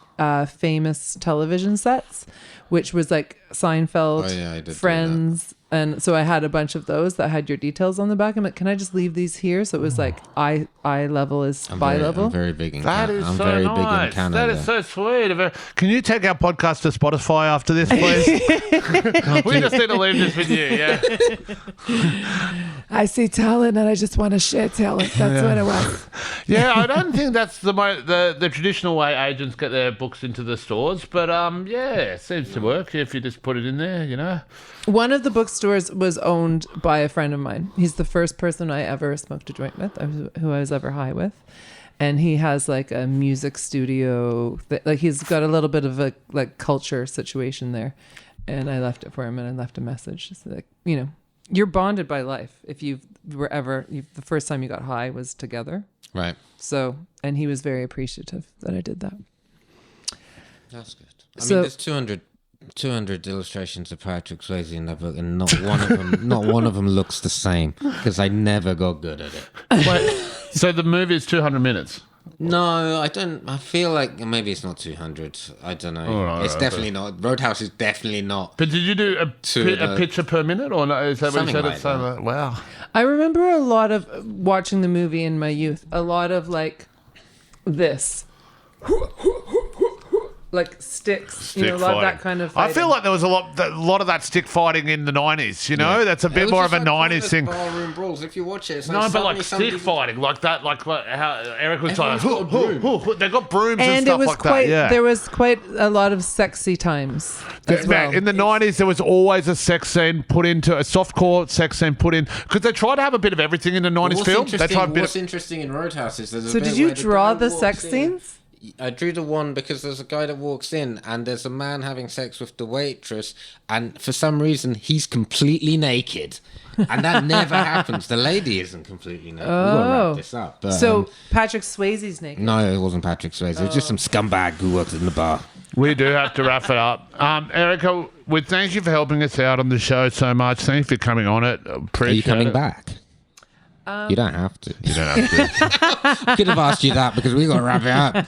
famous television sets, which was like Seinfeld, Friends. And so I had a bunch of those that had your details on the back. I'm like, can I just leave these here? So it was like eye level is bi level. I'm very big in That is I'm so very nice. big in Canada. That is so sweet. Can you take our podcast to Spotify after this, please? We just need to leave this with you, yeah. I see talent and I just want to share talent. That's what it was. Yeah, I don't think that's the traditional way agents get their books into the stores, but yeah, it seems to work if you just put it in there, One of the bookstores was owned by a friend of mine. He's the first person I ever smoked a joint with, who I was ever high with. And he has like a music studio. Like he's got a little bit of a like culture situation there. And I left it for him and I left a message. Just like, you're bonded by life. If the first time you got high was together. Right. So, and he was very appreciative that I did that. That's good. I mean, there's 200 illustrations of Patrick Swayze in that book, and not one of them looks the same because I never got good at it. Wait, so the movie is 200 minutes? No, I don't. I feel like maybe it's not 200. I don't know. It's definitely not. Roadhouse is definitely not. But did you do a picture per minute, or no? Is that what you said? Like that. Wow. I remember a lot of watching the movie in my youth. A lot of like this. Like sticks, a lot of that kind of fighting. I feel like there was a lot of that stick fighting in the 90s, That's a bit more of a 90s thing. Ballroom brawls, if you watch it. It's like but like stick fighting, like that, like how Eric was like, they got brooms and stuff like that. Yeah. There was quite a lot of sexy times as well. In the 90s, there was always a sex scene put into a softcore sex scene put in, because they tried to have a bit of everything in the 90s film. What's interesting in Roadhouse is there's a bit did you draw the sex scenes? I drew the one because there's a guy that walks in and there's a man having sex with the waitress, and for some reason he's completely naked, and that never happens. The lady isn't completely naked. We've got to wrap this up. But, so Patrick Swayze's naked? No, it wasn't Patrick Swayze. It was just some scumbag who worked in the bar. We do have to wrap it up. Erika, we thank you for helping us out on the show so much. Thank you for coming on it. Appreciate Are you coming it. back? You don't have to. You don't have to. I could have asked you that because we got to wrap it up.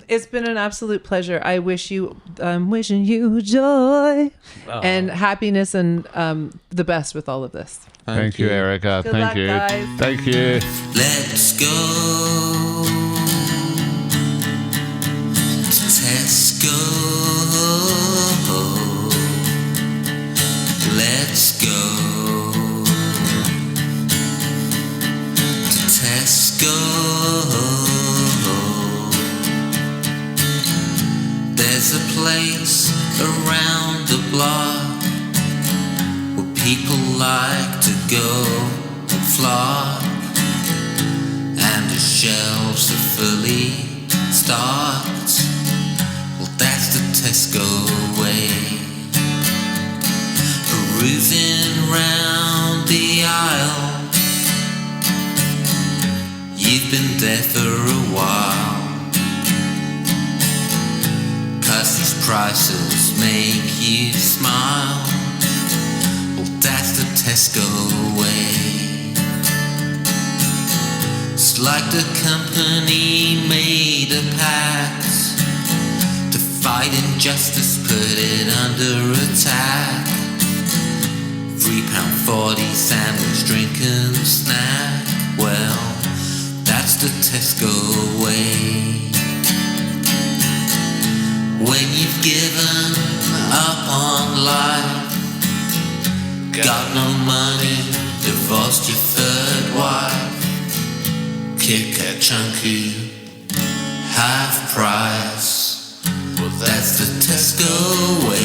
It's been an absolute pleasure. I'm wishing you joy and happiness and the best with all of this. Thank you, Erika. Good Thank luck, you. guys. Thank you. Let's go to Tesco. Let's go to Tesco. There's a place around the block where people like to go and flock, and the shelves are fully stocked. Well, that's the Tesco way. Perusing round the aisle, you've been there for a while, 'cause these prices make you smile. that's the Tesco way. It's like the company made a pact to fight injustice, put it under attack. £3.40 sandwich, drink and snack. Well, that's the Tesco way. When you've given up on life, got no money, divorced your third wife, Kit Kat chunky, half price. Well, that's the Tesco way.